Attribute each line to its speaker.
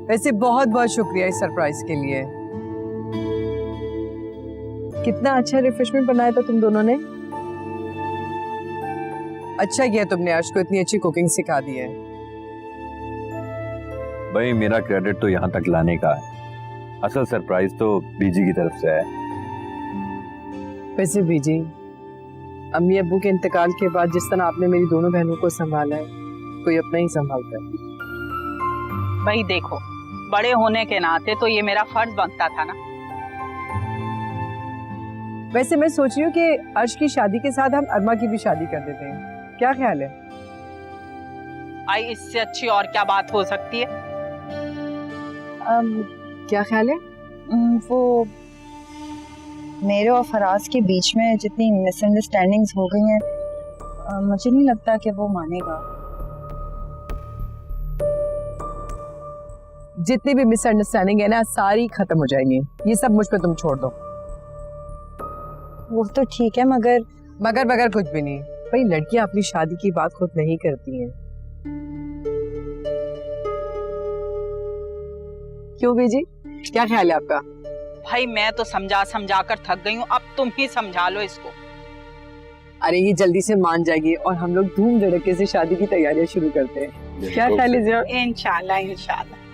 Speaker 1: वैसे बहुत बहुत शुक्रिया इस सरप्राइज के लिए। कितना अच्छा रिफ्रेशमेंट बनाया था तुम दोनों ने। अच्छा किया तुमने अर्श को इतनी अच्छी कुकिंग सिखा दी है।
Speaker 2: भाई मेरा क्रेडिट तो यहाँ तक लाने का है, असल सरप्राइज तो बीजी की तरफ से है।
Speaker 1: वैसे बीजी, अम्मी अब्बू के इंतकाल के बाद जिस तरह आपने मेरी दोनों बहनों को संभाला है, कोई अपना ही संभालता है।
Speaker 3: भाई देखो, बड़े होने के नाते तो ये मेरा फर्ज बनता था ना।
Speaker 1: वैसे मैं सोच रही हूँ कि अर्श की शादी के साथ हम अरमा की भी शादी कर देते हैं, क्या ख्याल है?
Speaker 3: भाई इससे अच्छी और क्या बात हो सकती है?
Speaker 1: क्या ख्याल है?
Speaker 4: वो मेरे और फराज के बीच में जितनी मिसअंडरस्टैंडिंग्स हो गई हैं, मुझे नहीं लगता कि वो मानेगा।
Speaker 1: जितनी भी मिसअंडरस्टैंडिंग है ना, सारी खत्म हो जाएंगी। ये सब मुझ पे तुम छोड़ दो।
Speaker 4: वो तो ठीक है, मगर
Speaker 1: मगर कुछ भी नहीं। भाई लड़कियां अपनी शादी की बात खुद नहीं करती हैं। क्यों बीजी, क्या ख्याल है आपका?
Speaker 3: भाई मैं तो समझा समझा कर थक गई हूँ, अब तुम ही समझा लो इसको।
Speaker 1: अरे ये जल्दी से मान जाएगी और हम लोग धूम धड़के से शादी की तैयारियां शुरू करते हैं। क्या ख्याल है?
Speaker 3: इंशाल्लाह इंशाल्लाह।